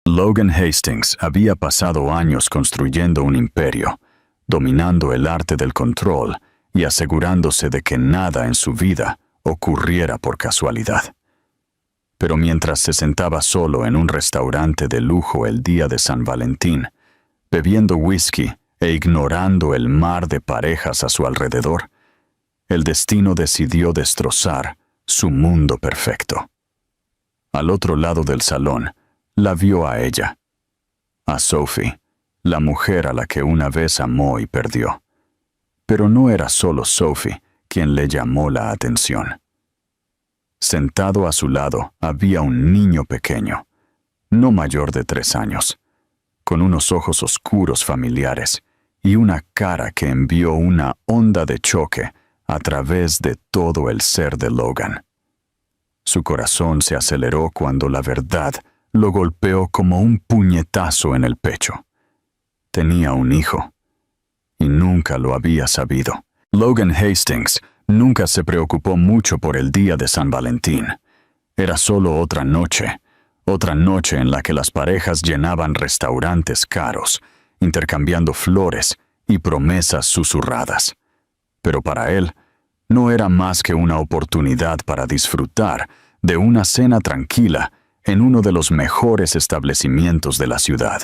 Logan Hastings había pasado años construyendo un imperio, dominando el arte del control y asegurándose de que nada en su vida ocurriera por casualidad. Pero mientras se sentaba solo en un restaurante de lujo el día de San Valentín, bebiendo whisky e ignorando el mar de parejas a su alrededor, el destino decidió destrozar su mundo perfecto. Al otro lado del salón, la vio a ella, a Sophie, la mujer a la que una vez amó y perdió. Pero no era solo Sophie quien le llamó la atención. Sentado a su lado había un niño pequeño, no mayor de 3 años, con unos ojos oscuros familiares y una cara que envió una onda de choque a través de todo el ser de Logan. Su corazón se aceleró cuando la verdad lo golpeó como un puñetazo en el pecho. Tenía un hijo, y nunca lo había sabido. Logan Hastings nunca se preocupó mucho por el día de San Valentín. Era solo otra noche en la que las parejas llenaban restaurantes caros, intercambiando flores y promesas susurradas. Pero para él, no era más que una oportunidad para disfrutar de una cena tranquila en uno de los mejores establecimientos de la ciudad.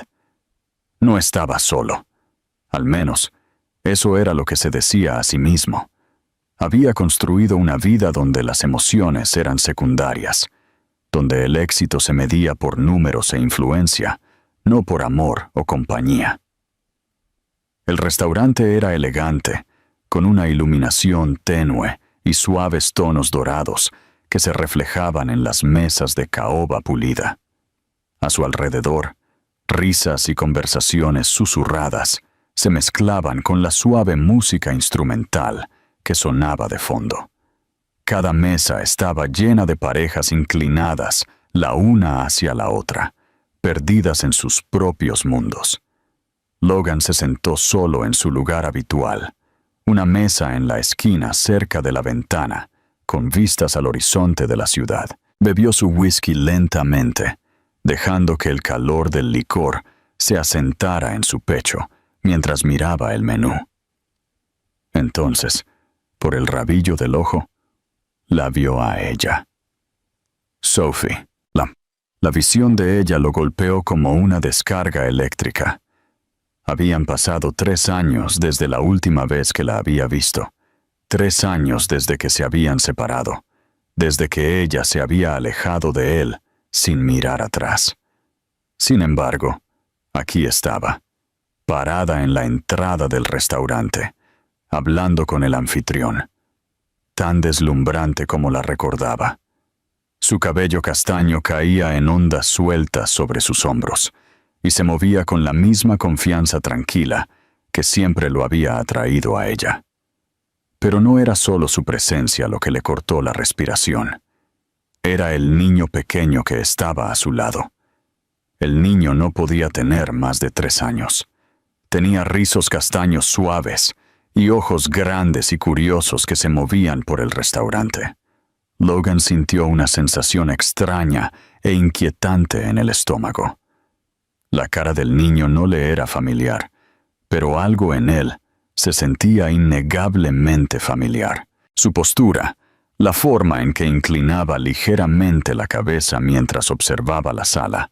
No estaba solo. Al menos, eso era lo que se decía a sí mismo. Había construido una vida donde las emociones eran secundarias, donde el éxito se medía por números e influencia, no por amor o compañía. El restaurante era elegante, con una iluminación tenue y suaves tonos dorados que se reflejaban en las mesas de caoba pulida. A su alrededor, risas y conversaciones susurradas se mezclaban con la suave música instrumental que sonaba de fondo. Cada mesa estaba llena de parejas inclinadas la una hacia la otra, perdidas en sus propios mundos. Logan se sentó solo en su lugar habitual, una mesa en la esquina cerca de la ventana, con vistas al horizonte de la ciudad. Bebió su whisky lentamente, dejando que el calor del licor se asentara en su pecho mientras miraba el menú. Entonces, por el rabillo del ojo, la vio a ella. Sophie. La visión de ella lo golpeó como una descarga eléctrica. Habían pasado 3 años desde la última vez que la había visto. 3 años desde que se habían separado, desde que ella se había alejado de él sin mirar atrás. Sin embargo, aquí estaba, parada en la entrada del restaurante, hablando con el anfitrión, tan deslumbrante como la recordaba. Su cabello castaño caía en ondas sueltas sobre sus hombros y se movía con la misma confianza tranquila que siempre lo había atraído a ella. Pero no era solo su presencia lo que le cortó la respiración. Era el niño pequeño que estaba a su lado. El niño no podía tener más de 3 años. Tenía rizos castaños suaves y ojos grandes y curiosos que se movían por el restaurante. Logan sintió una sensación extraña e inquietante en el estómago. La cara del niño no le era familiar, pero algo en él se sentía innegablemente familiar. Su postura, la forma en que inclinaba ligeramente la cabeza mientras observaba la sala,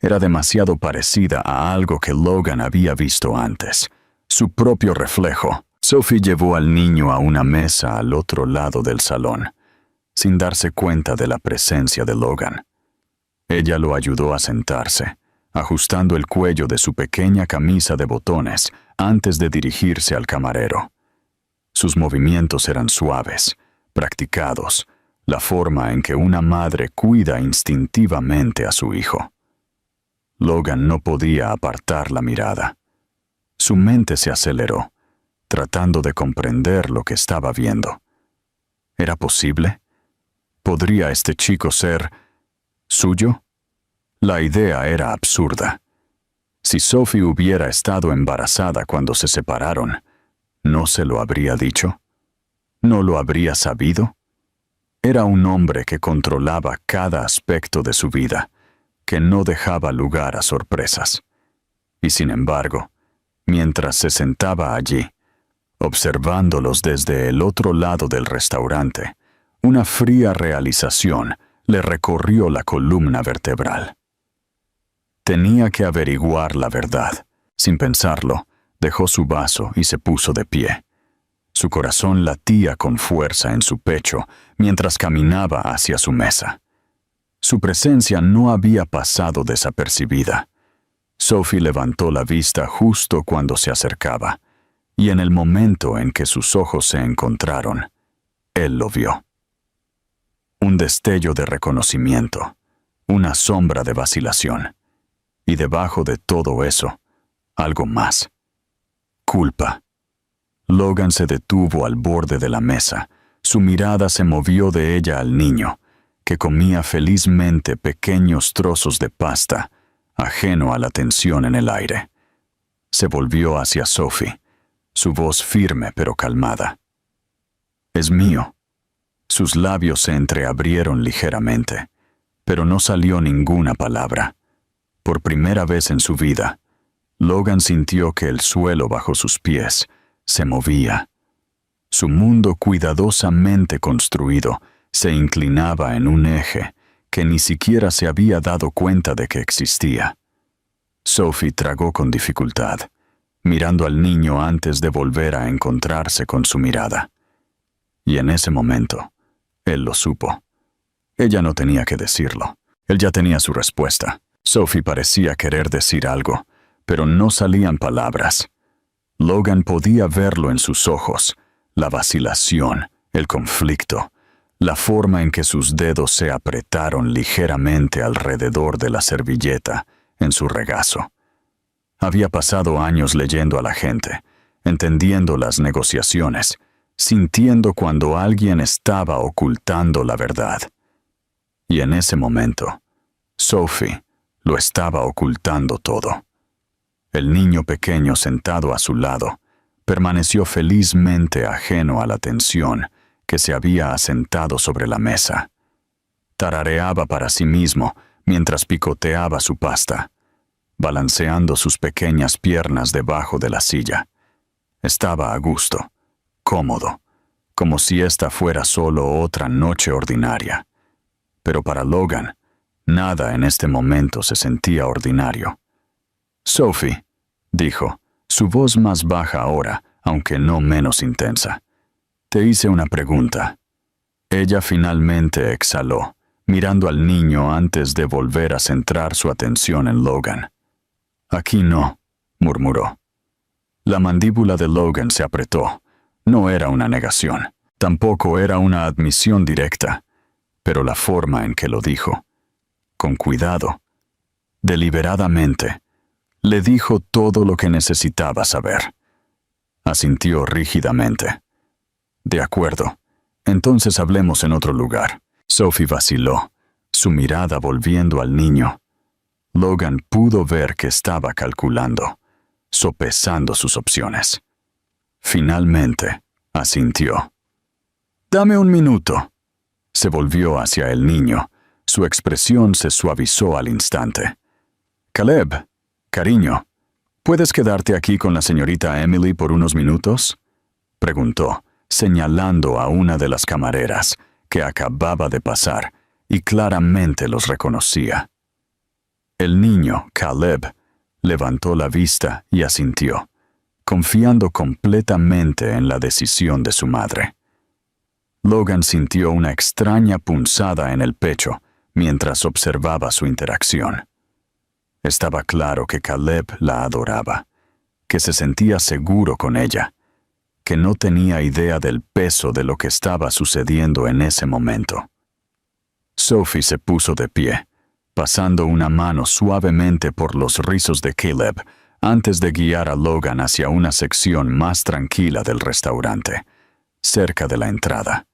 era demasiado parecida a algo que Logan había visto antes, su propio reflejo. Sophie llevó al niño a una mesa al otro lado del salón, sin darse cuenta de la presencia de Logan. Ella lo ayudó a sentarse, ajustando el cuello de su pequeña camisa de botones antes de dirigirse al camarero. Sus movimientos eran suaves, practicados, la forma en que una madre cuida instintivamente a su hijo. Logan no podía apartar la mirada. Su mente se aceleró, tratando de comprender lo que estaba viendo. ¿Era posible? ¿Podría este chico ser suyo? La idea era absurda. Si Sophie hubiera estado embarazada cuando se separaron, ¿no se lo habría dicho? ¿No lo habría sabido? Era un hombre que controlaba cada aspecto de su vida, que no dejaba lugar a sorpresas. Y sin embargo, mientras se sentaba allí, observándolos desde el otro lado del restaurante, una fría realización le recorrió la columna vertebral. Tenía que averiguar la verdad. Sin pensarlo, dejó su vaso y se puso de pie. Su corazón latía con fuerza en su pecho mientras caminaba hacia su mesa. Su presencia no había pasado desapercibida. Sophie levantó la vista justo cuando se acercaba, y en el momento en que sus ojos se encontraron, él lo vio. Un destello de reconocimiento, una sombra de vacilación, y debajo de todo eso, algo más. Culpa. Logan se detuvo al borde de la mesa. Su mirada se movió de ella al niño, que comía felizmente pequeños trozos de pasta, ajeno a la tensión en el aire. Se volvió hacia Sophie, su voz firme pero calmada. «Es mío». Sus labios se entreabrieron ligeramente, pero no salió ninguna palabra. Por primera vez en su vida, Logan sintió que el suelo bajo sus pies se movía. Su mundo cuidadosamente construido se inclinaba en un eje que ni siquiera se había dado cuenta de que existía. Sophie tragó con dificultad, mirando al niño antes de volver a encontrarse con su mirada. Y en ese momento, él lo supo. Ella no tenía que decirlo. Él ya tenía su respuesta. Sophie parecía querer decir algo, pero no salían palabras. Logan podía verlo en sus ojos, la vacilación, el conflicto, la forma en que sus dedos se apretaron ligeramente alrededor de la servilleta en su regazo. Había pasado años leyendo a la gente, entendiendo las negociaciones, sintiendo cuando alguien estaba ocultando la verdad. Y en ese momento, Sophie lo estaba ocultando todo. El niño pequeño sentado a su lado permaneció felizmente ajeno a la tensión que se había asentado sobre la mesa. Tarareaba para sí mismo mientras picoteaba su pasta, balanceando sus pequeñas piernas debajo de la silla. Estaba a gusto, cómodo, como si esta fuera solo otra noche ordinaria. Pero para Logan, nada en este momento se sentía ordinario. «Sophie», dijo, su voz más baja ahora, aunque no menos intensa. «Te hice una pregunta». Ella finalmente exhaló, mirando al niño antes de volver a centrar su atención en Logan. «Aquí no», murmuró. La mandíbula de Logan se apretó. No era una negación, tampoco era una admisión directa, pero la forma en que lo dijo, con cuidado, deliberadamente, le dijo todo lo que necesitaba saber. Asintió rígidamente. «De acuerdo, entonces hablemos en otro lugar». Sophie vaciló, su mirada volviendo al niño. Logan pudo ver que estaba calculando, sopesando sus opciones. Finalmente, asintió. «Dame un minuto». Se volvió hacia el niño. Su expresión se suavizó al instante. «Caleb, cariño, ¿puedes quedarte aquí con la señorita Emily por unos minutos?», preguntó, señalando a una de las camareras que acababa de pasar y claramente los reconocía. El niño, Caleb, levantó la vista y asintió, confiando completamente en la decisión de su madre. Logan sintió una extraña punzada en el pecho mientras observaba su interacción. Estaba claro que Caleb la adoraba, que se sentía seguro con ella, que no tenía idea del peso de lo que estaba sucediendo en ese momento. Sophie se puso de pie, pasando una mano suavemente por los rizos de Caleb antes de guiar a Logan hacia una sección más tranquila del restaurante, cerca de la entrada.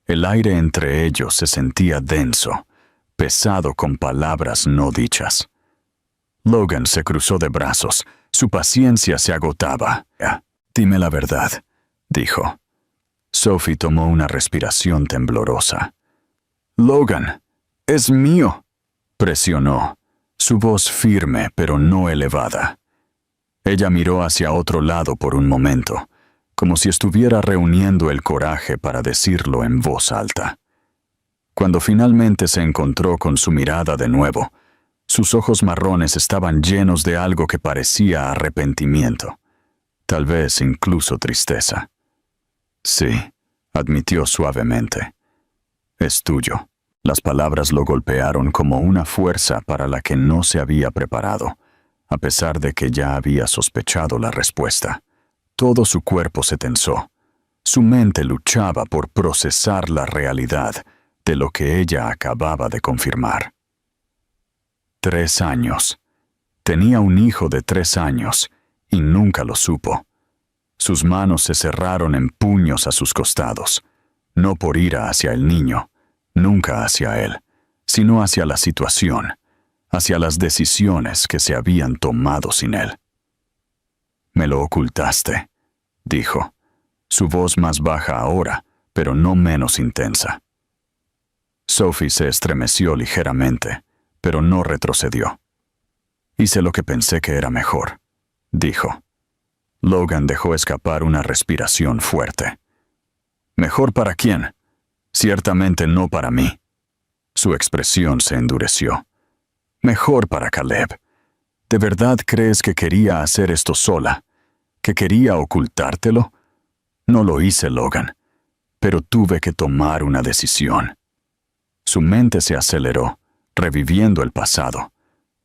El aire entre ellos se sentía denso, pesado con palabras no dichas. Logan se cruzó de brazos, su paciencia se agotaba. «Dime la verdad», dijo. Sophie tomó una respiración temblorosa. «Logan, es mío», Presionó, su voz firme pero no elevada. Ella miró hacia otro lado por un momento, como si estuviera reuniendo el coraje para decirlo en voz alta. Cuando finalmente se encontró con su mirada de nuevo, sus ojos marrones estaban llenos de algo que parecía arrepentimiento, tal vez incluso tristeza. Sí, admitió suavemente. Es tuyo. Las palabras lo golpearon como una fuerza para la que no se había preparado, a pesar de que ya había sospechado la respuesta. Todo su cuerpo se tensó. Su mente luchaba por procesar la realidad de lo que ella acababa de confirmar. 3 años. Tenía un hijo de 3 años y nunca lo supo. Sus manos se cerraron en puños a sus costados, no por ira hacia el niño, nunca hacia él, sino hacia la situación, hacia las decisiones que se habían tomado sin él. «Me lo ocultaste», dijo, su voz más baja ahora, pero no menos intensa. Sophie se estremeció ligeramente, pero no retrocedió. «Hice lo que pensé que era mejor», dijo. Logan dejó escapar una respiración fuerte. «¿Mejor para quién? Ciertamente no para mí». Su expresión se endureció. «Mejor para Caleb. ¿De verdad crees que quería hacer esto sola? ¿Que quería ocultártelo? No lo hice, Logan, pero tuve que tomar una decisión». Su mente se aceleró, reviviendo el pasado,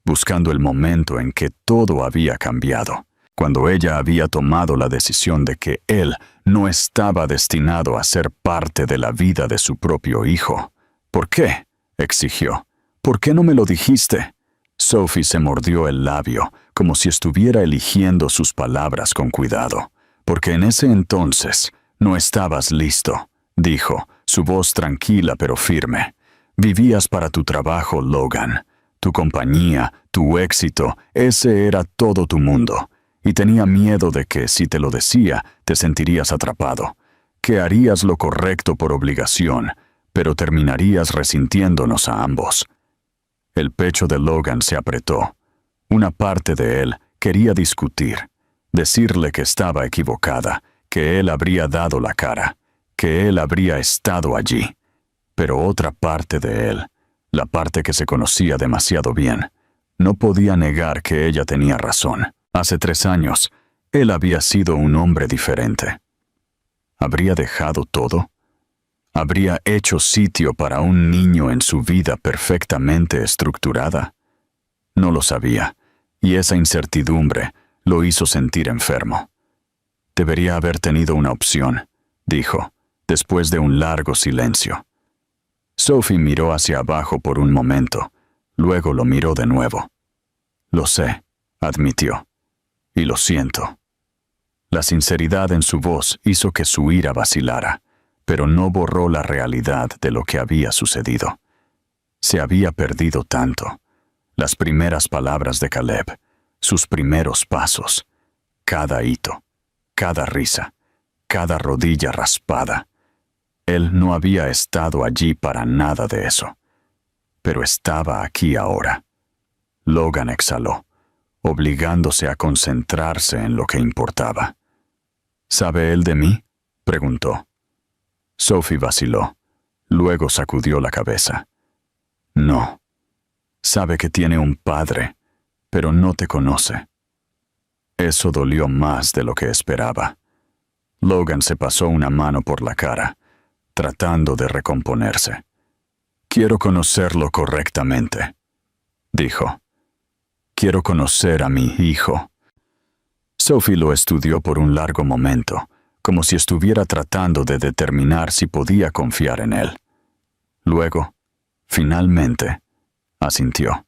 buscando el momento en que todo había cambiado, cuando ella había tomado la decisión de que él no estaba destinado a ser parte de la vida de su propio hijo. «¿Por qué?», exigió. «¿Por qué no me lo dijiste?». Sophie se mordió el labio, como si estuviera eligiendo sus palabras con cuidado. «Porque en ese entonces no estabas listo», dijo, su voz tranquila pero firme. «Vivías para tu trabajo, Logan. Tu compañía, tu éxito, ese era todo tu mundo. Y tenía miedo de que, si te lo decía, te sentirías atrapado, que harías lo correcto por obligación, pero terminarías resintiéndonos a ambos». El pecho de Logan se apretó. Una parte de él quería discutir, decirle que estaba equivocada, que él habría dado la cara, que él habría estado allí. Pero otra parte de él, la parte que se conocía demasiado bien, no podía negar que ella tenía razón. Hace 3 años, él había sido un hombre diferente. ¿Habría dejado todo? ¿Habría hecho sitio para un niño en su vida perfectamente estructurada? No lo sabía, y esa incertidumbre lo hizo sentir enfermo. «Debería haber tenido una opción», dijo, después de un largo silencio. Sophie miró hacia abajo por un momento, luego lo miró de nuevo. «Lo sé», admitió, «y lo siento». La sinceridad en su voz hizo que su ira vacilara, pero no borró la realidad de lo que había sucedido. Se había perdido tanto. Las primeras palabras de Caleb, sus primeros pasos, cada hito, cada risa, cada rodilla raspada. Él no había estado allí para nada de eso, pero estaba aquí ahora. Logan exhaló, obligándose a concentrarse en lo que importaba. «¿Sabe él de mí?», preguntó. Sophie vaciló, luego sacudió la cabeza. «No. Sabe que tiene un padre, pero no te conoce». Eso dolió más de lo que esperaba. Logan se pasó una mano por la cara, tratando de recomponerse. «Quiero conocerlo correctamente», dijo. «Quiero conocer a mi hijo». Sophie lo estudió por un largo momento, como si estuviera tratando de determinar si podía confiar en él. Luego, finalmente, asintió.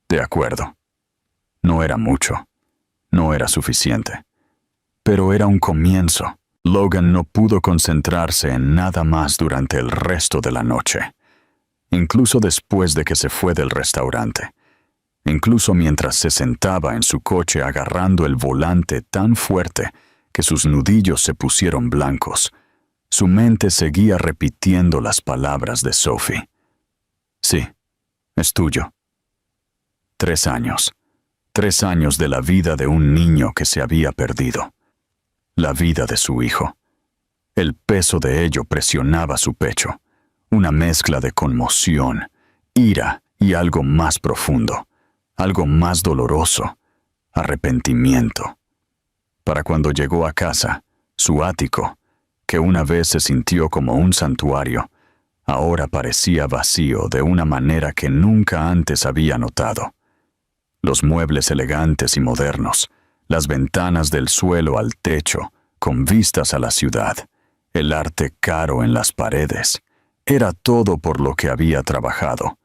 «De acuerdo». No era mucho, no era suficiente, pero era un comienzo. Logan no pudo concentrarse en nada más durante el resto de la noche, incluso después de que se fue del restaurante, incluso mientras se sentaba en su coche agarrando el volante tan fuerte que sus nudillos se pusieron blancos. Su mente seguía repitiendo las palabras de Sophie. «Sí, es tuyo. 3 años. 3 años de la vida de un niño que se había perdido. La vida de su hijo. El peso de ello presionaba su pecho. Una mezcla de conmoción, ira y algo más profundo. Algo más doloroso. Arrepentimiento. Para cuando llegó a casa, su ático, que una vez se sintió como un santuario, ahora parecía vacío de una manera que nunca antes había notado. Los muebles elegantes y modernos, las ventanas del suelo al techo, con vistas a la ciudad, el arte caro en las paredes, era todo por lo que había trabajado,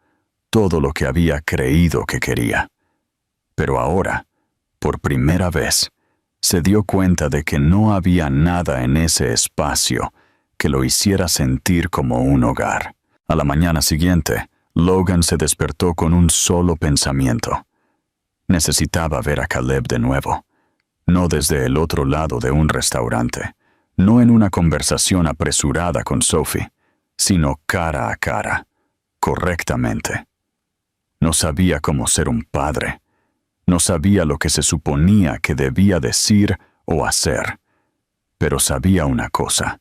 todo lo que había creído que quería. Pero ahora, por primera vez, se dio cuenta de que no había nada en ese espacio que lo hiciera sentir como un hogar. A la mañana siguiente, Logan se despertó con un solo pensamiento. Necesitaba ver a Caleb de nuevo. No desde el otro lado de un restaurante, no en una conversación apresurada con Sophie, sino cara a cara, correctamente. No sabía cómo ser un padre. No sabía lo que se suponía que debía decir o hacer. Pero sabía una cosa.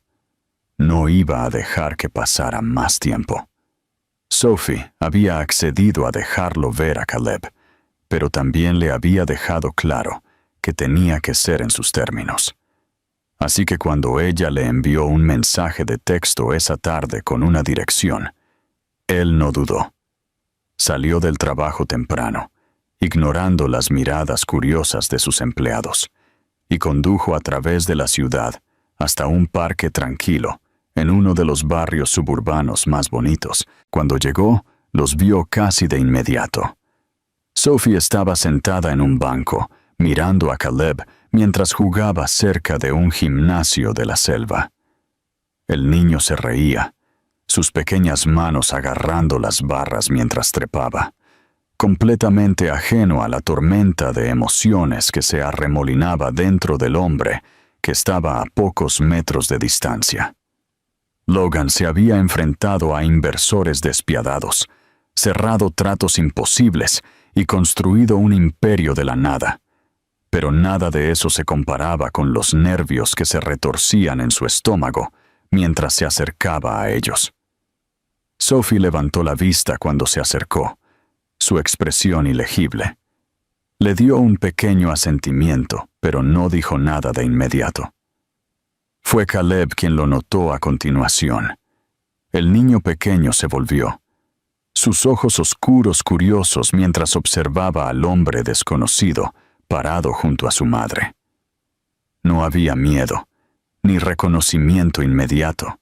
No iba a dejar que pasara más tiempo. Sophie había accedido a dejarlo ver a Caleb, pero también le había dejado claro que tenía que ser en sus términos. Así que cuando ella le envió un mensaje de texto esa tarde con una dirección, él no dudó. Salió del trabajo temprano, ignorando las miradas curiosas de sus empleados, y condujo a través de la ciudad hasta un parque tranquilo en uno de los barrios suburbanos más bonitos. Cuando llegó, los vio casi de inmediato. Sophie estaba sentada en un banco, mirando a Caleb mientras jugaba cerca de un gimnasio de la selva. El niño se reía, sus pequeñas manos agarrando las barras mientras trepaba, completamente ajeno a la tormenta de emociones que se arremolinaba dentro del hombre que estaba a pocos metros de distancia. Logan se había enfrentado a inversores despiadados, cerrado tratos imposibles y construido un imperio de la nada. Pero nada de eso se comparaba con los nervios que se retorcían en su estómago mientras se acercaba a ellos. Sophie levantó la vista cuando se acercó, su expresión ilegible. Le dio un pequeño asentimiento, pero no dijo nada de inmediato. Fue Caleb quien lo notó a continuación. El niño pequeño se volvió, sus ojos oscuros curiosos mientras observaba al hombre desconocido parado junto a su madre. No había miedo, ni reconocimiento inmediato,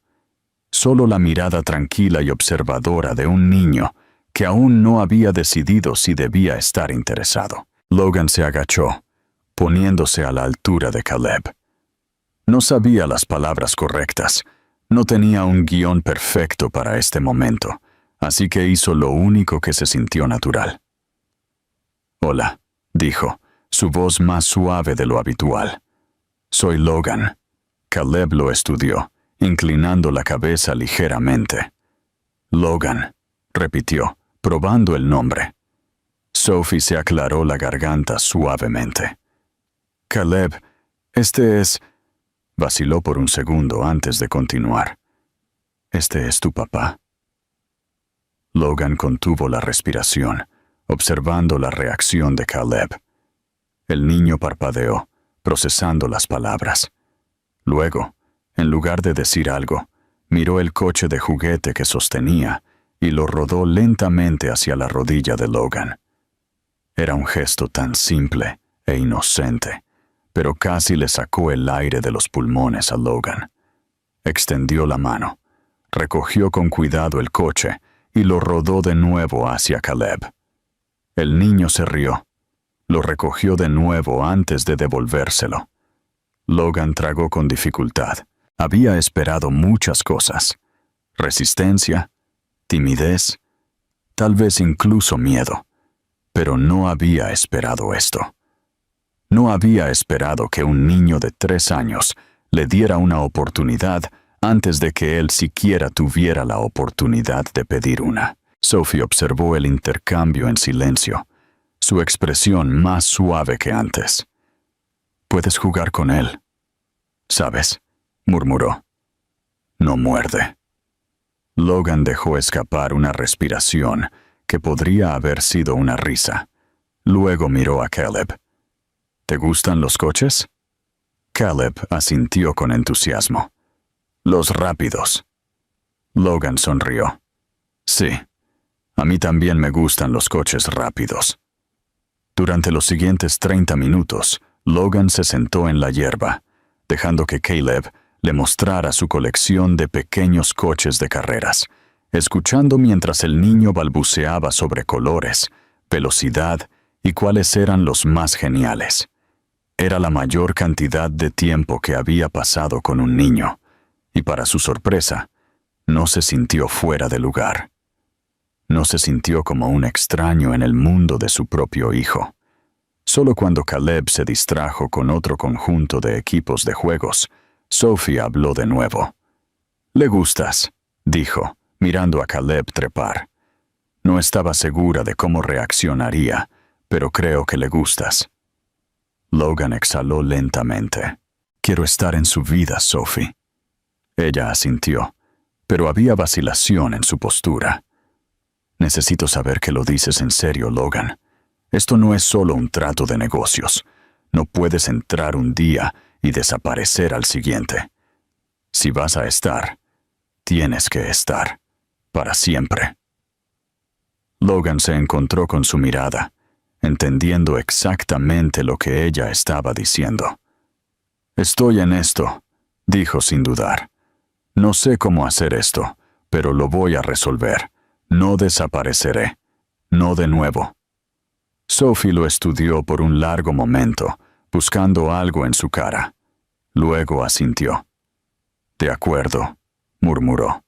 solo la mirada tranquila y observadora de un niño que aún no había decidido si debía estar interesado. Logan se agachó, poniéndose a la altura de Caleb. No sabía las palabras correctas, no tenía un guión perfecto para este momento, así que hizo lo único que se sintió natural. «Hola», dijo, su voz más suave de lo habitual. «Soy Logan». Caleb lo estudió, inclinando la cabeza ligeramente. «Logan», repitió, probando el nombre. Sophie se aclaró la garganta suavemente. «Caleb, este es...» Vaciló por un segundo antes de continuar. «Este es tu papá». Logan contuvo la respiración, observando la reacción de Caleb. El niño parpadeó, procesando las palabras. Luego, en lugar de decir algo, miró el coche de juguete que sostenía y lo rodó lentamente hacia la rodilla de Logan. Era un gesto tan simple e inocente, pero casi le sacó el aire de los pulmones a Logan. Extendió la mano, recogió con cuidado el coche y lo rodó de nuevo hacia Caleb. El niño se rió. Lo recogió de nuevo antes de devolvérselo. Logan tragó con dificultad. Había esperado muchas cosas. Resistencia, timidez, tal vez incluso miedo. Pero no había esperado esto. No había esperado que un niño de 3 años le diera una oportunidad antes de que él siquiera tuviera la oportunidad de pedir una. Sophie observó el intercambio en silencio, su expresión más suave que antes. «Puedes jugar con él, ¿sabes?», murmuró. «No muerde». Logan dejó escapar una respiración que podría haber sido una risa. Luego miró a Caleb. «¿Te gustan los coches?». Caleb asintió con entusiasmo. «Los rápidos». Logan sonrió. «Sí, a mí también me gustan los coches rápidos». Durante los siguientes 30 minutos, Logan se sentó en la hierba, dejando que Caleb le mostrara su colección de pequeños coches de carreras, escuchando mientras el niño balbuceaba sobre colores, velocidad y cuáles eran los más geniales. Era la mayor cantidad de tiempo que había pasado con un niño, y para su sorpresa, no se sintió fuera de lugar. No se sintió como un extraño en el mundo de su propio hijo. Solo cuando Caleb se distrajo con otro conjunto de equipos de juegos, Sophie habló de nuevo. «Le gustas», dijo, mirando a Caleb trepar. «No estaba segura de cómo reaccionaría, pero creo que le gustas». Logan exhaló lentamente. «Quiero estar en su vida, Sophie». Ella asintió, pero había vacilación en su postura. «Necesito saber que lo dices en serio, Logan. Esto no es solo un trato de negocios. No puedes entrar un día y desaparecer al siguiente. Si vas a estar, tienes que estar, para siempre». Logan se encontró con su mirada, entendiendo exactamente lo que ella estaba diciendo. «Estoy en esto», dijo sin dudar. «No sé cómo hacer esto, pero lo voy a resolver. No desapareceré. No de nuevo». Sophie lo estudió por un largo momento, buscando algo en su cara. Luego asintió. «De acuerdo», murmuró.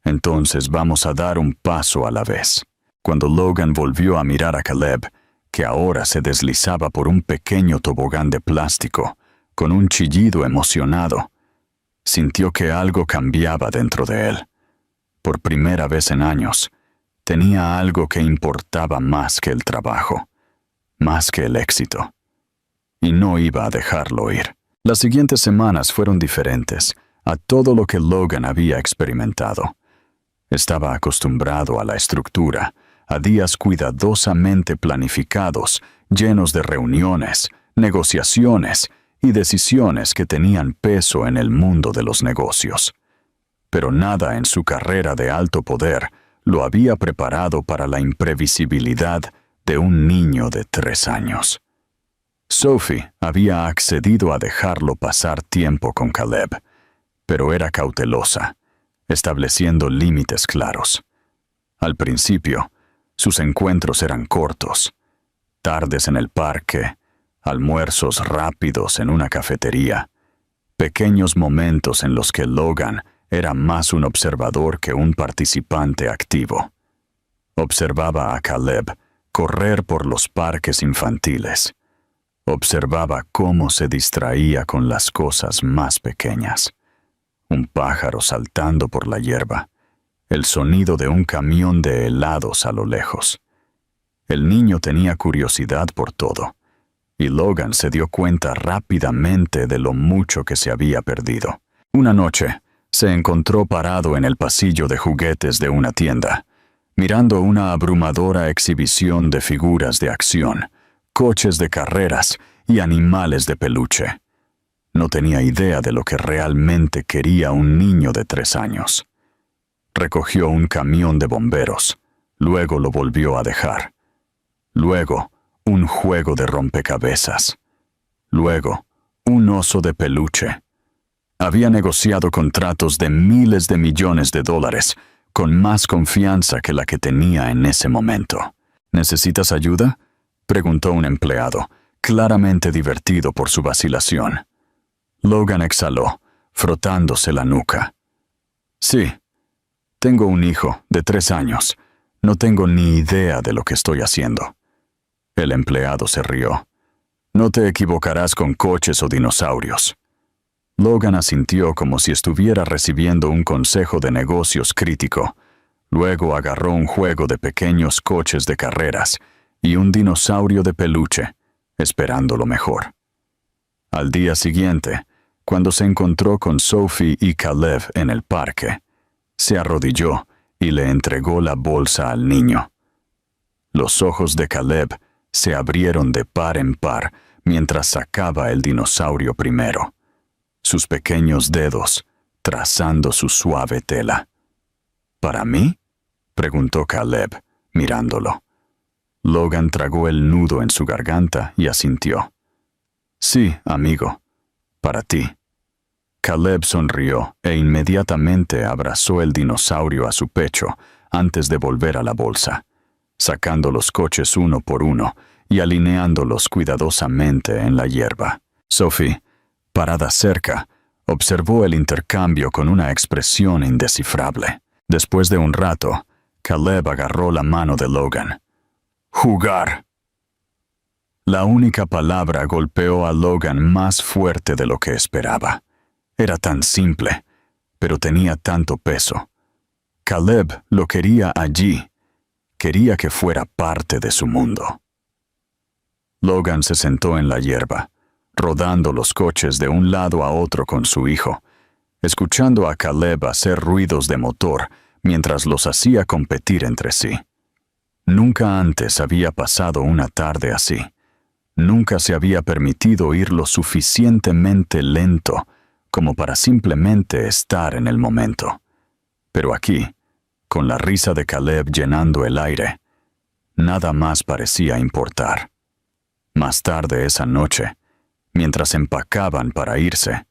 «Entonces vamos a dar un paso a la vez». Cuando Logan volvió a mirar a Caleb, que ahora se deslizaba por un pequeño tobogán de plástico, con un chillido emocionado, sintió que algo cambiaba dentro de él. Por primera vez en años, tenía algo que importaba más que el trabajo, más que el éxito. Y no iba a dejarlo ir. Las siguientes semanas fueron diferentes a todo lo que Logan había experimentado. Estaba acostumbrado a la estructura, a días cuidadosamente planificados, llenos de reuniones, negociaciones y decisiones que tenían peso en el mundo de los negocios. Pero nada en su carrera de alto poder lo había preparado para la imprevisibilidad de un niño de 3 años. Sophie había accedido a dejarlo pasar tiempo con Caleb, pero era cautelosa, estableciendo límites claros. Al principio, sus encuentros eran cortos, tardes en el parque, almuerzos rápidos en una cafetería, pequeños momentos en los que Logan era más un observador que un participante activo. Observaba a Caleb correr por los parques infantiles. Observaba cómo se distraía con las cosas más pequeñas. Un pájaro saltando por la hierba, el sonido de un camión de helados a lo lejos. El niño tenía curiosidad por todo, y Logan se dio cuenta rápidamente de lo mucho que se había perdido. Una noche, se encontró parado en el pasillo de juguetes de una tienda, mirando una abrumadora exhibición de figuras de acción, coches de carreras y animales de peluche. No tenía idea de lo que realmente quería un niño de 3 años. Recogió un camión de bomberos, luego lo volvió a dejar. Luego, un juego de rompecabezas. Luego, un oso de peluche. Había negociado contratos de miles de millones de dólares, con más confianza que la que tenía en ese momento. ¿Necesitas ayuda?, preguntó un empleado, claramente divertido por su vacilación. Logan exhaló, frotándose la nuca. «Sí, tengo un hijo de 3 años. No tengo ni idea de lo que estoy haciendo». El empleado se rió. «No te equivocarás con coches o dinosaurios». Logan asintió como si estuviera recibiendo un consejo de negocios crítico. Luego agarró un juego de pequeños coches de carreras y un dinosaurio de peluche, esperando lo mejor. Al día siguiente, cuando se encontró con Sophie y Caleb en el parque, se arrodilló y le entregó la bolsa al niño. Los ojos de Caleb se abrieron de par en par mientras sacaba el dinosaurio primero, sus pequeños dedos trazando su suave tela. ¿Para mí?, preguntó Caleb, mirándolo. Logan tragó el nudo en su garganta y asintió. Sí, amigo, para ti. Caleb sonrió e inmediatamente abrazó el dinosaurio a su pecho antes de volver a la bolsa, sacando los coches uno por uno y alineándolos cuidadosamente en la hierba. Sophie, parada cerca, observó el intercambio con una expresión indescifrable. Después de un rato, Caleb agarró la mano de Logan. ¡Jugar! La única palabra golpeó a Logan más fuerte de lo que esperaba. Era tan simple, pero tenía tanto peso. Caleb lo quería allí. Quería que fuera parte de su mundo. Logan se sentó en la hierba, rodando los coches de un lado a otro con su hijo, escuchando a Caleb hacer ruidos de motor mientras los hacía competir entre sí. Nunca antes había pasado una tarde así. Nunca se había permitido ir lo suficientemente lento como para simplemente estar en el momento. Pero aquí, con la risa de Caleb llenando el aire, nada más parecía importar. Más tarde esa noche, mientras empacaban para irse,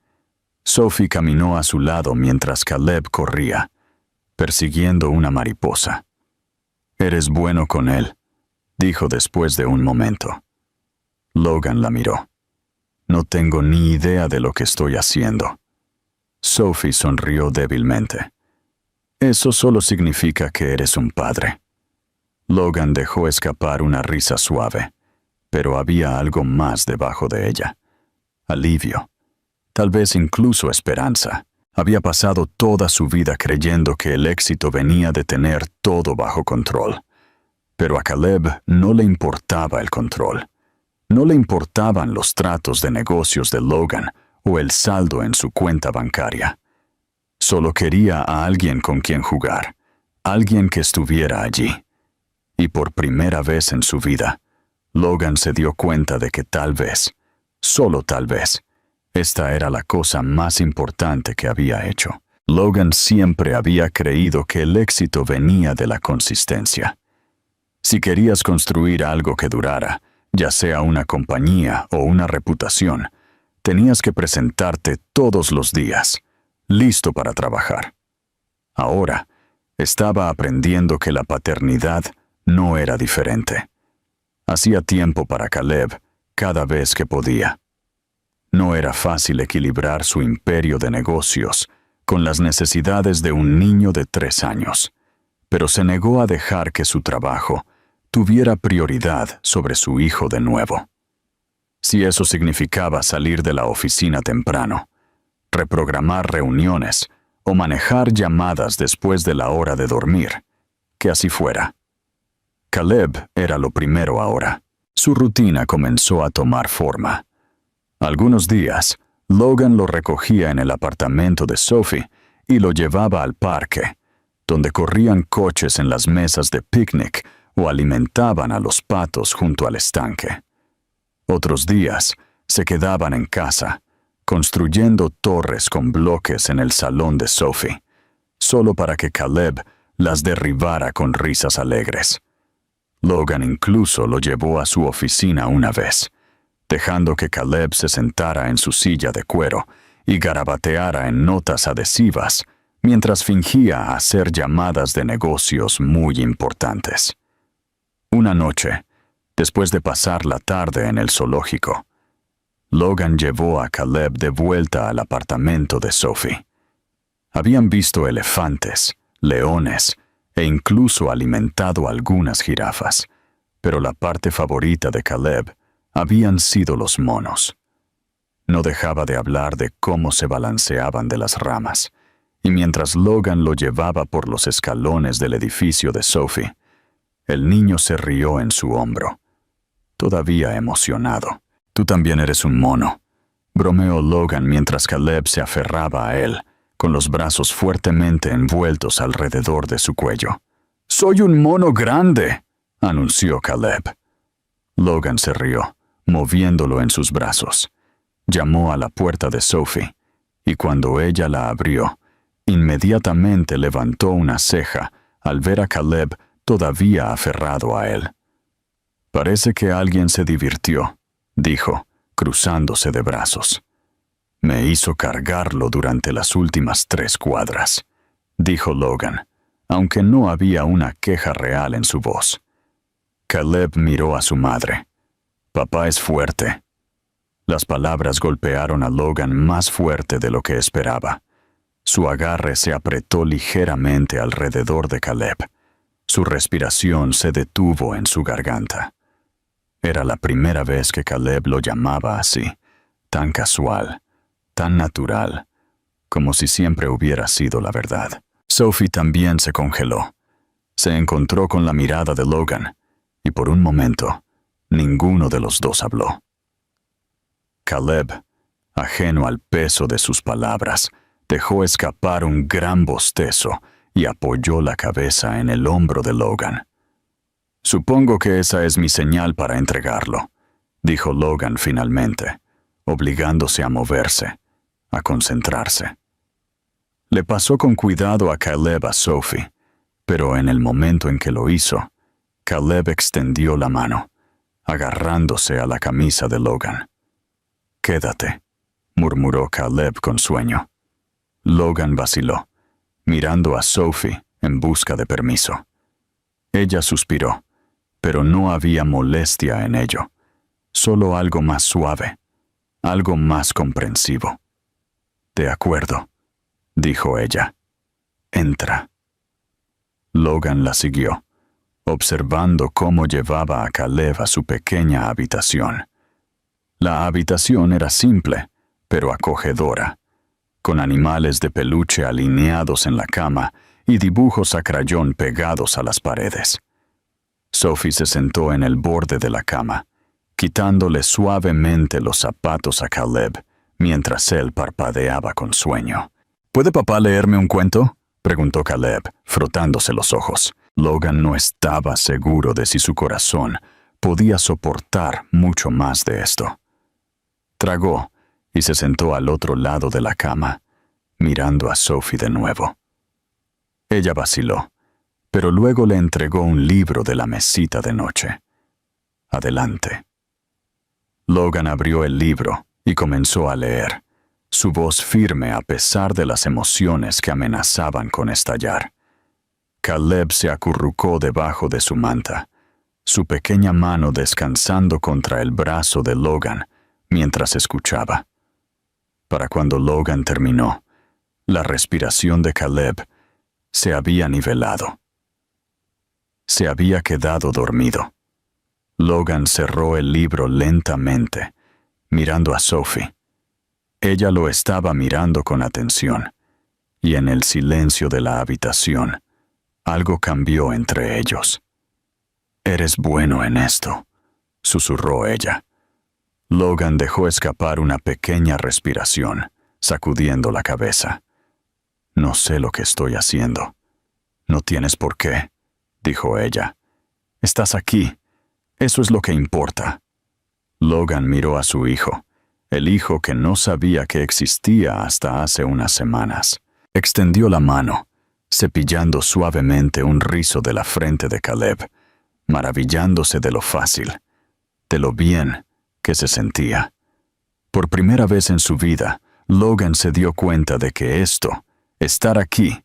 Sophie caminó a su lado mientras Caleb corría, persiguiendo una mariposa. «Eres bueno con él», dijo después de un momento. Logan la miró. «No tengo ni idea de lo que estoy haciendo». Sophie sonrió débilmente. «Eso solo significa que eres un padre». Logan dejó escapar una risa suave, pero había algo más debajo de ella. Alivio. Tal vez incluso esperanza. Había pasado toda su vida creyendo que el éxito venía de tener todo bajo control. Pero a Caleb no le importaba el control. No le importaban los tratos de negocios de Logan o el saldo en su cuenta bancaria. Solo quería a alguien con quien jugar, alguien que estuviera allí. Y por primera vez en su vida, Logan se dio cuenta de que tal vez, solo tal vez, esta era la cosa más importante que había hecho. Logan siempre había creído que el éxito venía de la consistencia. Si querías construir algo que durara, ya sea una compañía o una reputación, tenías que presentarte todos los días, listo para trabajar. Ahora, estaba aprendiendo que la paternidad no era diferente. Hacía tiempo para Caleb cada vez que podía. No era fácil equilibrar su imperio de negocios con las necesidades de un niño de 3 años, pero se negó a dejar que su trabajo tuviera prioridad sobre su hijo de nuevo. Si eso significaba salir de la oficina temprano, reprogramar reuniones o manejar llamadas después de la hora de dormir, que así fuera. Caleb era lo primero ahora. Su rutina comenzó a tomar forma. Algunos días, Logan lo recogía en el apartamento de Sophie y lo llevaba al parque, donde corrían coches en las mesas de picnic o alimentaban a los patos junto al estanque. Otros días, se quedaban en casa, construyendo torres con bloques en el salón de Sophie, solo para que Caleb las derribara con risas alegres. Logan incluso lo llevó a su oficina una vez, dejando que Caleb se sentara en su silla de cuero y garabateara en notas adhesivas mientras fingía hacer llamadas de negocios muy importantes. Una noche, después de pasar la tarde en el zoológico, Logan llevó a Caleb de vuelta al apartamento de Sophie. Habían visto elefantes, leones e incluso alimentado algunas jirafas, pero la parte favorita de Caleb habían sido los monos. No dejaba de hablar de cómo se balanceaban de las ramas y mientras Logan lo llevaba por los escalones del edificio de Sophie, el niño se rió en su hombro, todavía emocionado. «Tú también eres un mono», bromeó Logan mientras Caleb se aferraba a él, con los brazos fuertemente envueltos alrededor de su cuello. «¡Soy un mono grande!», anunció Caleb. Logan se rió, moviéndolo en sus brazos. Llamó a la puerta de Sophie, y cuando ella la abrió, inmediatamente levantó una ceja al ver a Caleb todavía aferrado a él. «Parece que alguien se divirtió», dijo, cruzándose de brazos. «Me hizo cargarlo durante las últimas 3 cuadras», dijo Logan, aunque no había una queja real en su voz. Caleb miró a su madre. «Papá es fuerte». Las palabras golpearon a Logan más fuerte de lo que esperaba. Su agarre se apretó ligeramente alrededor de Caleb. Su respiración se detuvo en su garganta. Era la primera vez que Caleb lo llamaba así, tan casual, tan natural, como si siempre hubiera sido la verdad. Sophie también se congeló. Se encontró con la mirada de Logan, y por un momento, ninguno de los dos habló. Caleb, ajeno al peso de sus palabras, dejó escapar un gran bostezo y apoyó la cabeza en el hombro de Logan. «Supongo que esa es mi señal para entregarlo», dijo Logan finalmente, obligándose a moverse, a concentrarse. Le pasó con cuidado a Caleb a Sophie, pero en el momento en que lo hizo, Caleb extendió la mano, agarrándose a la camisa de Logan. «Quédate», murmuró Caleb con sueño. Logan vaciló, mirando a Sophie en busca de permiso. Ella suspiró, pero no había molestia en ello, solo algo más suave, algo más comprensivo. «De acuerdo», dijo ella. «Entra». Logan la siguió, observando cómo llevaba a Caleb a su pequeña habitación. La habitación era simple, pero acogedora, con animales de peluche alineados en la cama y dibujos a crayón pegados a las paredes. Sophie se sentó en el borde de la cama, quitándole suavemente los zapatos a Caleb, mientras él parpadeaba con sueño. «¿Puede papá leerme un cuento?», preguntó Caleb, frotándose los ojos. Logan no estaba seguro de si su corazón podía soportar mucho más de esto. Tragó y se sentó al otro lado de la cama, mirando a Sophie de nuevo. Ella vaciló, pero luego le entregó un libro de la mesita de noche. «Adelante». Logan abrió el libro y comenzó a leer, su voz firme a pesar de las emociones que amenazaban con estallar. Caleb se acurrucó debajo de su manta, su pequeña mano descansando contra el brazo de Logan mientras escuchaba. Para cuando Logan terminó, la respiración de Caleb se había nivelado. Se había quedado dormido. Logan cerró el libro lentamente, mirando a Sophie. Ella lo estaba mirando con atención, y en el silencio de la habitación, algo cambió entre ellos. «Eres bueno en esto», susurró ella. Logan dejó escapar una pequeña respiración, sacudiendo la cabeza. «No sé lo que estoy haciendo». «No tienes por qué», dijo ella. «Estás aquí. Eso es lo que importa». Logan miró a su hijo, el hijo que no sabía que existía hasta hace unas semanas. Extendió la mano, cepillando suavemente un rizo de la frente de Caleb, maravillándose de lo fácil, de lo bien que se sentía. Por primera vez en su vida, Logan se dio cuenta de que esto, estar aquí,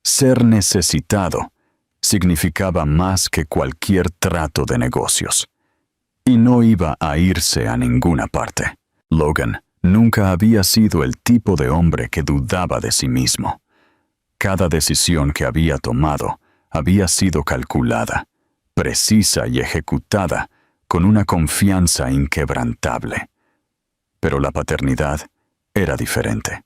ser necesitado, significaba más que cualquier trato de negocios. Y no iba a irse a ninguna parte. Logan nunca había sido el tipo de hombre que dudaba de sí mismo. Cada decisión que había tomado había sido calculada, precisa y ejecutada con una confianza inquebrantable. Pero la paternidad era diferente.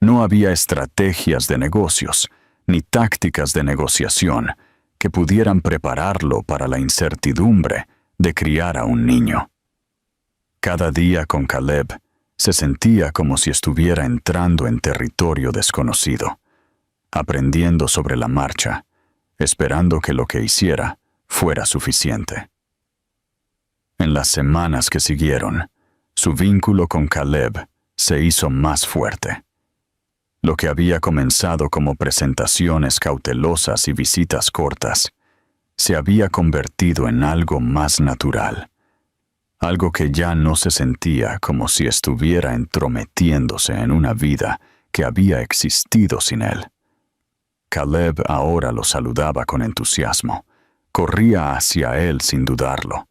No había estrategias de negocios, ni tácticas de negociación que pudieran prepararlo para la incertidumbre de criar a un niño. Cada día con Caleb se sentía como si estuviera entrando en territorio desconocido, aprendiendo sobre la marcha, esperando que lo que hiciera fuera suficiente. En las semanas que siguieron, su vínculo con Caleb se hizo más fuerte. Lo que había comenzado como presentaciones cautelosas y visitas cortas, se había convertido en algo más natural, algo que ya no se sentía como si estuviera entrometiéndose en una vida que había existido sin él. Caleb ahora lo saludaba con entusiasmo, corría hacia él sin dudarlo,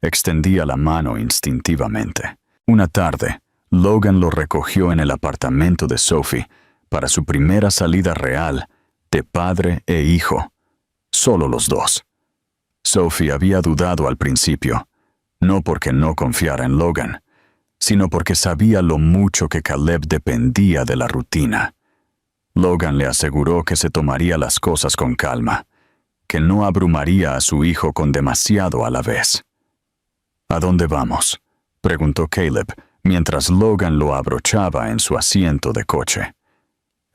extendía la mano instintivamente. Una tarde, Logan lo recogió en el apartamento de Sophie para su primera salida real de padre e hijo, solo los dos. Sophie había dudado al principio, no porque no confiara en Logan, sino porque sabía lo mucho que Caleb dependía de la rutina. Logan le aseguró que se tomaría las cosas con calma, que no abrumaría a su hijo con demasiado a la vez. ¿A dónde vamos?, preguntó Caleb, mientras Logan lo abrochaba en su asiento de coche.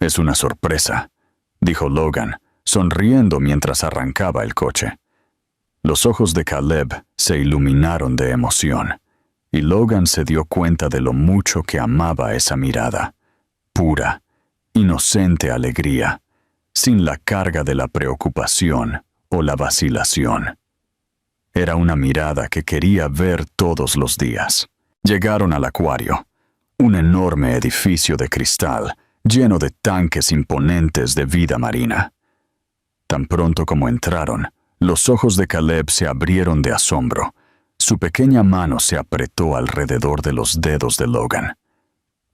Es una sorpresa, dijo Logan, sonriendo mientras arrancaba el coche. Los ojos de Caleb se iluminaron de emoción, y Logan se dio cuenta de lo mucho que amaba esa mirada, pura, inocente alegría, sin la carga de la preocupación o la vacilación. Era una mirada que quería ver todos los días. Llegaron al acuario, un enorme edificio de cristal lleno de tanques imponentes de vida marina. Tan pronto como entraron, los ojos de Caleb se abrieron de asombro. Su pequeña mano se apretó alrededor de los dedos de Logan.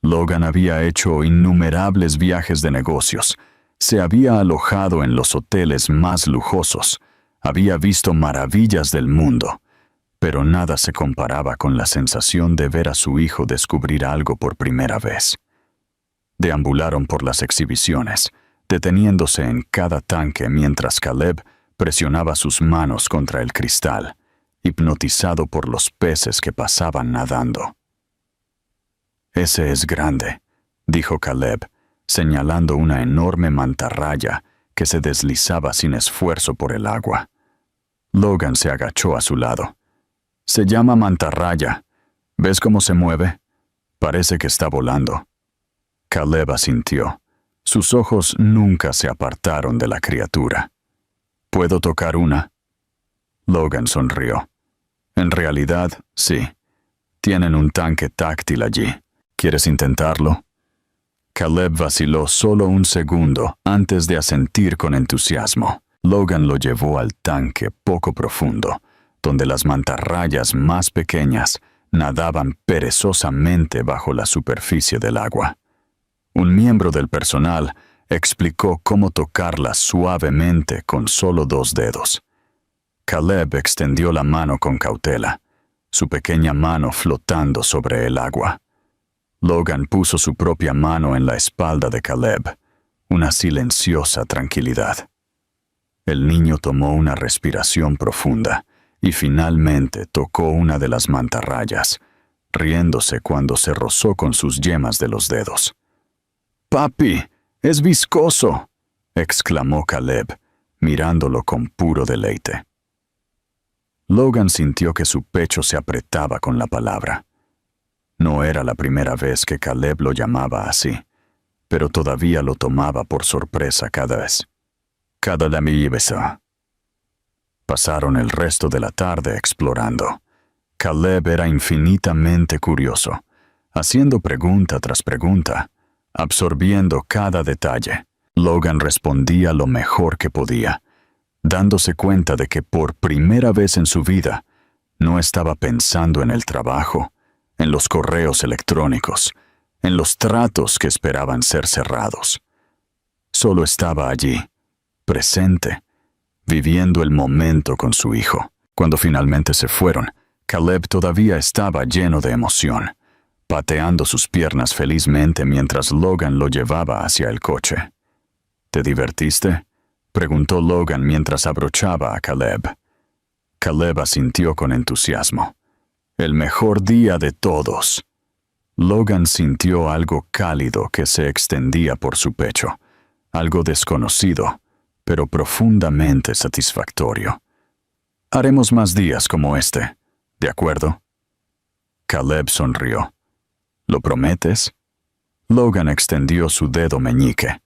Logan había hecho innumerables viajes de negocios, se había alojado en los hoteles más lujosos, había visto maravillas del mundo, pero nada se comparaba con la sensación de ver a su hijo descubrir algo por primera vez. Deambularon por las exhibiciones, deteniéndose en cada tanque mientras Caleb presionaba sus manos contra el cristal, hipnotizado por los peces que pasaban nadando. «Ese es grande», dijo Caleb, señalando una enorme mantarraya que se deslizaba sin esfuerzo por el agua. Logan se agachó a su lado. «Se llama mantarraya. ¿Ves cómo se mueve? Parece que está volando». Caleb asintió. Sus ojos nunca se apartaron de la criatura. «¿Puedo tocar una?» Logan sonrió. «En realidad, sí. Tienen un tanque táctil allí. ¿Quieres intentarlo?» Caleb vaciló solo un segundo antes de asentir con entusiasmo. Logan lo llevó al tanque poco profundo, donde las mantarrayas más pequeñas nadaban perezosamente bajo la superficie del agua. Un miembro del personal explicó cómo tocarlas suavemente con solo 2 dedos. Caleb extendió la mano con cautela, su pequeña mano flotando sobre el agua. Logan puso su propia mano en la espalda de Caleb, una silenciosa tranquilidad. El niño tomó una respiración profunda y finalmente tocó una de las mantarrayas, riéndose cuando se rozó con sus yemas de los dedos. «¡Papi, es viscoso!», exclamó Caleb, mirándolo con puro deleite. Logan sintió que su pecho se apretaba con la palabra. No era la primera vez que Caleb lo llamaba así, pero todavía lo tomaba por sorpresa cada vez. Cada lamillibesa. Pasaron el resto de la tarde explorando. Caleb era infinitamente curioso, haciendo pregunta tras pregunta, absorbiendo cada detalle. Logan respondía lo mejor que podía, dándose cuenta de que por primera vez en su vida no estaba pensando en el trabajo, en los correos electrónicos, en los tratos que esperaban ser cerrados. Solo estaba allí, presente, viviendo el momento con su hijo. Cuando finalmente se fueron, Caleb todavía estaba lleno de emoción. pateando sus piernas felizmente mientras Logan lo llevaba hacia el coche. ¿Te divertiste?, preguntó Logan mientras abrochaba a Caleb. Caleb asintió con entusiasmo. «El mejor día de todos». Logan sintió algo cálido que se extendía por su pecho, algo desconocido, pero profundamente satisfactorio. «Haremos más días como este, ¿de acuerdo?» Caleb sonrió. «¿Lo prometes?» Logan extendió su dedo meñique.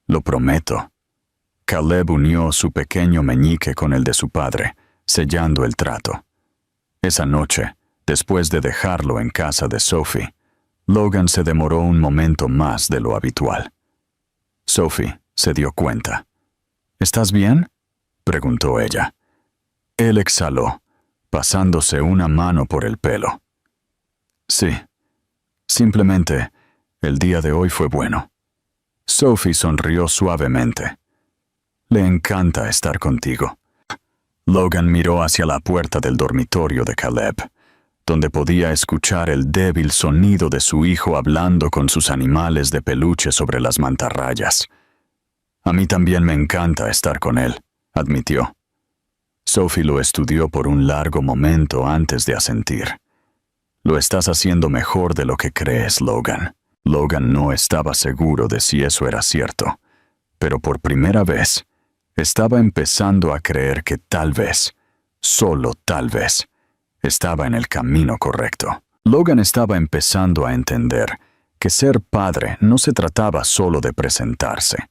«Lo prometo». Caleb unió su pequeño meñique con el de su padre, sellando el trato. Esa noche, después de dejarlo en casa de Sophie, Logan se demoró un momento más de lo habitual. Sophie se dio cuenta. «¿Estás bien?», preguntó ella. Él exhaló, pasándose una mano por el pelo. «Sí, simplemente, el día de hoy fue bueno». Sophie sonrió suavemente. «Le encanta estar contigo». Logan miró hacia la puerta del dormitorio de Caleb, donde podía escuchar el débil sonido de su hijo hablando con sus animales de peluche sobre las mantarrayas. «A mí también me encanta estar con él», admitió. Sophie lo estudió por un largo momento antes de asentir. «Lo estás haciendo mejor de lo que crees, Logan». Logan no estaba seguro de si eso era cierto, pero por primera vez, estaba empezando a creer que tal vez, solo tal vez, estaba en el camino correcto. Logan estaba empezando a entender que ser padre no se trataba solo de presentarse.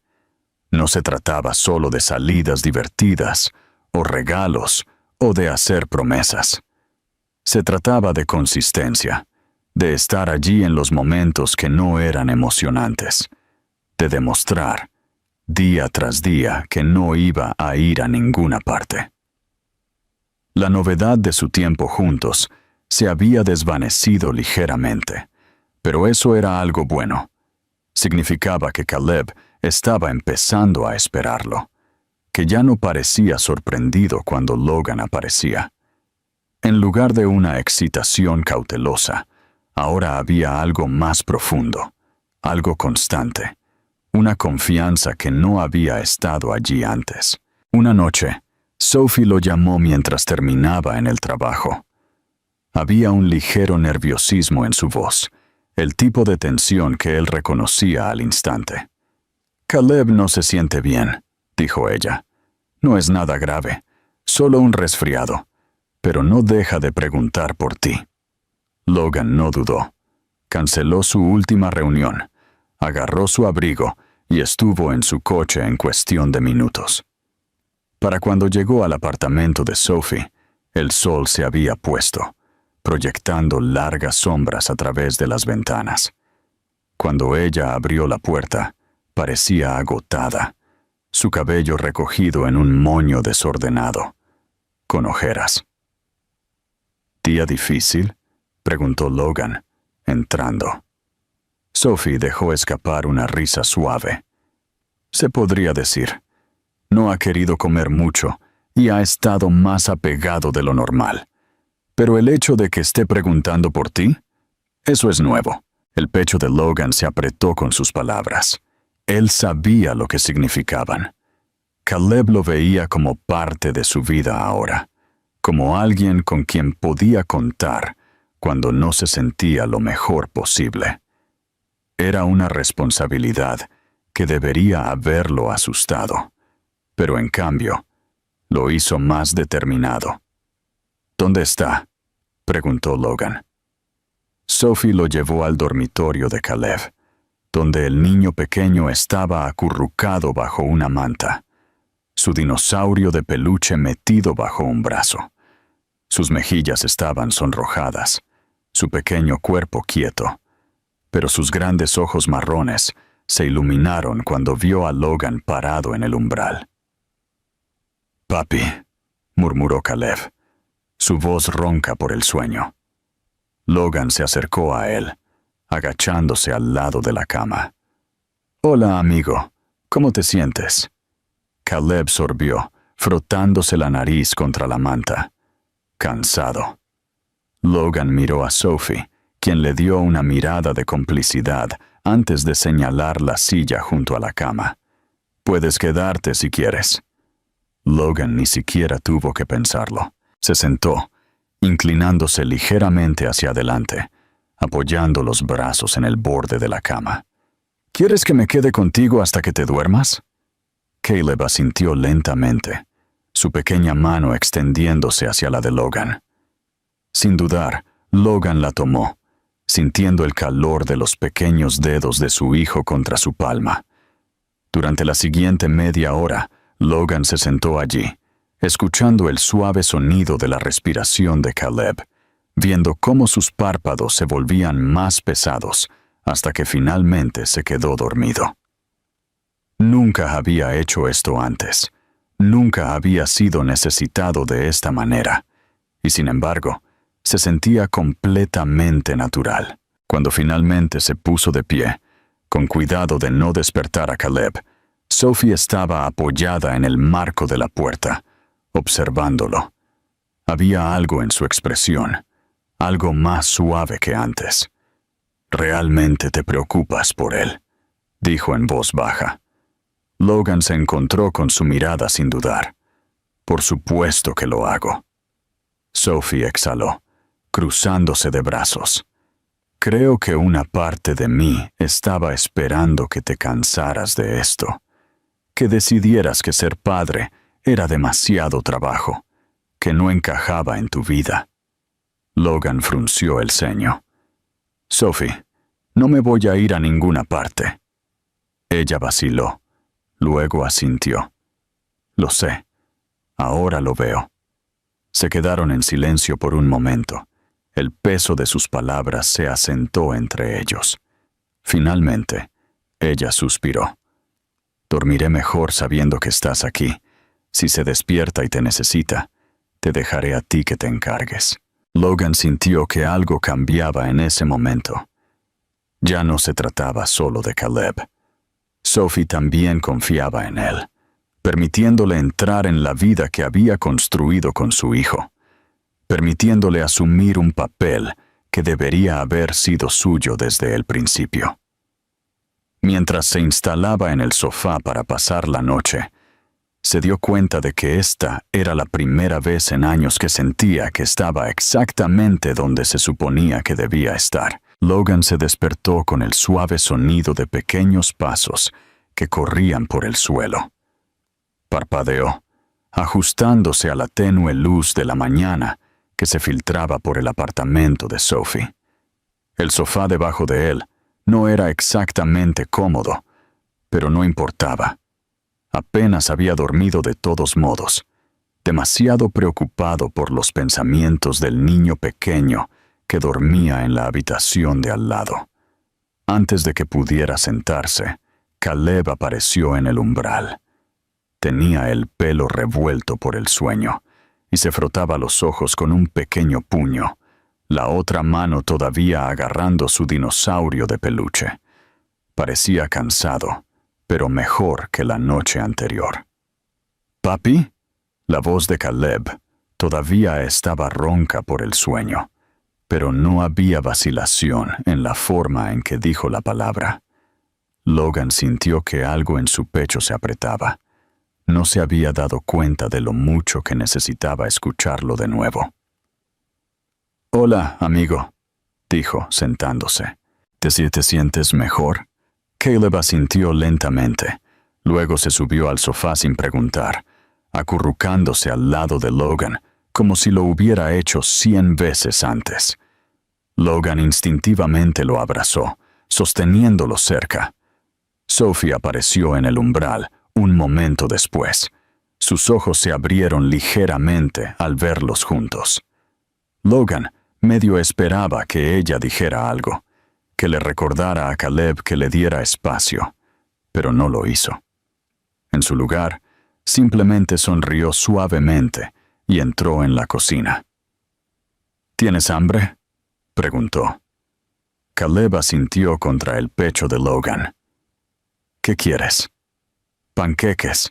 No se trataba solo de salidas divertidas, o regalos, o de hacer promesas. Se trataba de consistencia, de estar allí en los momentos que no eran emocionantes, de demostrar, día tras día, que no iba a ir a ninguna parte. La novedad de su tiempo juntos se había desvanecido ligeramente, pero eso era algo bueno. Significaba que Caleb estaba empezando a esperarlo, que ya no parecía sorprendido cuando Logan aparecía. En lugar de una excitación cautelosa, ahora había algo más profundo, algo constante, una confianza que no había estado allí antes. Una noche, Sophie lo llamó mientras terminaba en el trabajo. Había un ligero nerviosismo en su voz, el tipo de tensión que él reconocía al instante. «Caleb no se siente bien», dijo ella. «No es nada grave, solo un resfriado, pero no deja de preguntar por ti». Logan no dudó. Canceló su última reunión, agarró su abrigo y estuvo en su coche en cuestión de minutos. Para cuando llegó al apartamento de Sophie, el sol se había puesto, proyectando largas sombras a través de las ventanas. Cuando ella abrió la puerta, parecía agotada, su cabello recogido en un moño desordenado, con ojeras. «¿Día difícil?», preguntó Logan, entrando. Sophie dejó escapar una risa suave. «Se podría decir. No ha querido comer mucho y ha estado más apegado de lo normal. Pero el hecho de que esté preguntando por ti, eso es nuevo». El pecho de Logan se apretó con sus palabras. Él sabía lo que significaban. Caleb lo veía como parte de su vida ahora, como alguien con quien podía contar cuando no se sentía lo mejor posible. Era una responsabilidad que debería haberlo asustado, pero en cambio, lo hizo más determinado. «¿Dónde está?», preguntó Logan. Sophie lo llevó al dormitorio de Caleb, donde el niño pequeño estaba acurrucado bajo una manta, su dinosaurio de peluche metido bajo un brazo. Sus mejillas estaban sonrojadas, su pequeño cuerpo quieto, pero sus grandes ojos marrones se iluminaron cuando vio a Logan parado en el umbral. «Papi», murmuró Caleb, su voz ronca por el sueño. Logan se acercó a él, agachándose al lado de la cama. «Hola, amigo, ¿cómo te sientes?». Caleb sorbió, frotándose la nariz contra la manta. «Cansado». Logan miró a Sophie, quien quien le dio una mirada de complicidad antes de señalar la silla junto a la cama. «Puedes quedarte si quieres». Logan ni siquiera tuvo que pensarlo. Se sentó, inclinándose ligeramente hacia adelante, apoyando los brazos en el borde de la cama. «¿Quieres que me quede contigo hasta que te duermas?» Caleb asintió lentamente, su pequeña mano extendiéndose hacia la de Logan. Sin dudar, Logan la tomó, sintiendo el calor de los pequeños dedos de su hijo contra su palma. Durante la siguiente media hora, Logan se sentó allí, escuchando el suave sonido de la respiración de Caleb, viendo cómo sus párpados se volvían más pesados, hasta que finalmente se quedó dormido. Nunca había hecho esto antes. Nunca había sido necesitado de esta manera, y sin embargo, se sentía completamente natural. Cuando finalmente se puso de pie, con cuidado de no despertar a Caleb, Sophie estaba apoyada en el marco de la puerta, observándolo. Había algo en su expresión, algo más suave que antes. «Realmente te preocupas por él», dijo en voz baja. Logan se encontró con su mirada sin dudar. «Por supuesto que lo hago». Sophie exhaló, cruzándose de brazos. «Creo que una parte de mí estaba esperando que te cansaras de esto, que decidieras que ser padre era demasiado trabajo, que no encajaba en tu vida». Logan frunció el ceño. «Sophie, no me voy a ir a ninguna parte». Ella vaciló, luego asintió. «Lo sé, ahora lo veo». Se quedaron en silencio por un momento. El peso de sus palabras se asentó entre ellos. Finalmente, ella suspiró. «Dormiré mejor sabiendo que estás aquí. Si se despierta y te necesita, te dejaré a ti que te encargues». Logan sintió que algo cambiaba en ese momento. Ya no se trataba solo de Caleb. Sophie también confiaba en él, permitiéndole entrar en la vida que había construido con su hijo, permitiéndole asumir un papel que debería haber sido suyo desde el principio. Mientras se instalaba en el sofá para pasar la noche, se dio cuenta de que esta era la primera vez en años que sentía que estaba exactamente donde se suponía que debía estar. Logan se despertó con el suave sonido de pequeños pasos que corrían por el suelo. Parpadeó, ajustándose a la tenue luz de la mañana que se filtraba por el apartamento de Sophie. El sofá debajo de él no era exactamente cómodo, pero no importaba. Apenas había dormido de todos modos, demasiado preocupado por los pensamientos del niño pequeño que dormía en la habitación de al lado. Antes de que pudiera sentarse, Caleb apareció en el umbral. Tenía el pelo revuelto por el sueño y se frotaba los ojos con un pequeño puño, la otra mano todavía agarrando su dinosaurio de peluche. Parecía cansado, pero mejor que la noche anterior. «¿Papi?» La voz de Caleb todavía estaba ronca por el sueño, pero no había vacilación en la forma en que dijo la palabra. Logan sintió que algo en su pecho se apretaba. No se había dado cuenta de lo mucho que necesitaba escucharlo de nuevo. «Hola, amigo», dijo, sentándose. ¿Te sientes mejor?» Caleb asintió lentamente. Luego se subió al sofá sin preguntar, acurrucándose al lado de Logan, como si lo hubiera hecho 100 veces antes. Logan instintivamente lo abrazó, sosteniéndolo cerca. Sophie apareció en el umbral un momento después. Sus ojos se abrieron ligeramente al verlos juntos. Logan medio esperaba que ella dijera algo, que le recordara a Caleb que le diera espacio, pero no lo hizo. En su lugar, simplemente sonrió suavemente y entró en la cocina. «¿Tienes hambre?», preguntó. Caleb asintió contra el pecho de Logan. «¿Qué quieres?». «Panqueques».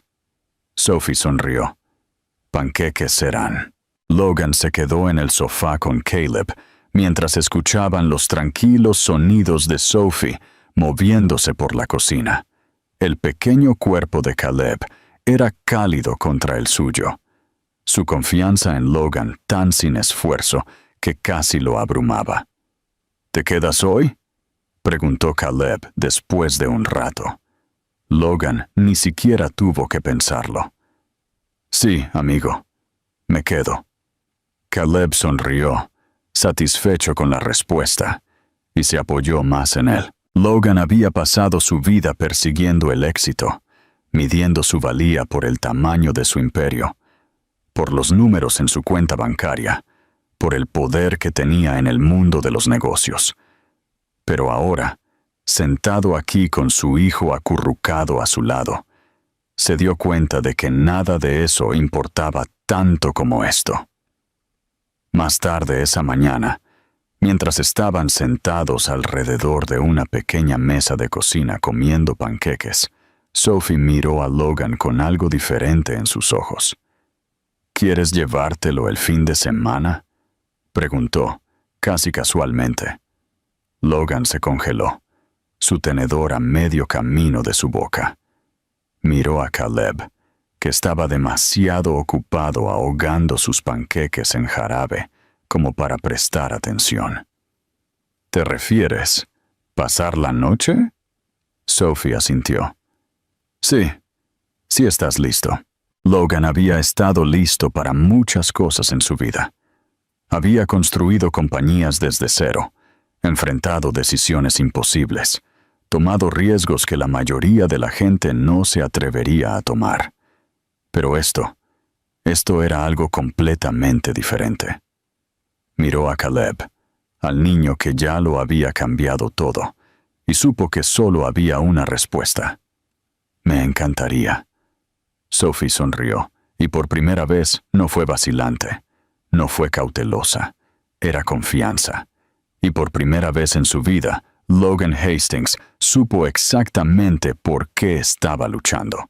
Sophie sonrió. «Panqueques serán». Logan se quedó en el sofá con Caleb, mientras escuchaban los tranquilos sonidos de Sophie moviéndose por la cocina. El pequeño cuerpo de Caleb era cálido contra el suyo. Su confianza en Logan tan sin esfuerzo que casi lo abrumaba. ¿Te quedas hoy?, preguntó Caleb después de un rato. Logan ni siquiera tuvo que pensarlo. Sí, amigo, me quedo. Caleb sonrió, satisfecho con la respuesta, y se apoyó más en él. Logan había pasado su vida persiguiendo el éxito, midiendo su valía por el tamaño de su imperio, por los números en su cuenta bancaria, por el poder que tenía en el mundo de los negocios. Pero ahora, sentado aquí con su hijo acurrucado a su lado, se dio cuenta de que nada de eso importaba tanto como esto. Más tarde esa mañana, mientras estaban sentados alrededor de una pequeña mesa de cocina comiendo panqueques, Sophie miró a Logan con algo diferente en sus ojos. ¿Quieres llevártelo el fin de semana?, preguntó, casi casualmente. Logan se congeló, su tenedor a medio camino de su boca. Miró a Caleb, que estaba demasiado ocupado ahogando sus panqueques en jarabe como para prestar atención. ¿Te refieres pasar la noche?, Sophie asintió. Sí, sí estás listo. Logan había estado listo para muchas cosas en su vida. Había construido compañías desde cero, enfrentado decisiones imposibles, tomado riesgos que la mayoría de la gente no se atrevería a tomar. Pero esto era algo completamente diferente. Miró a Caleb, al niño que ya lo había cambiado todo, y supo que solo había una respuesta. Me encantaría. Sophie sonrió, y por primera vez no fue vacilante, no fue cautelosa, era confianza. Y por primera vez en su vida, Logan Hastings supo exactamente por qué estaba luchando.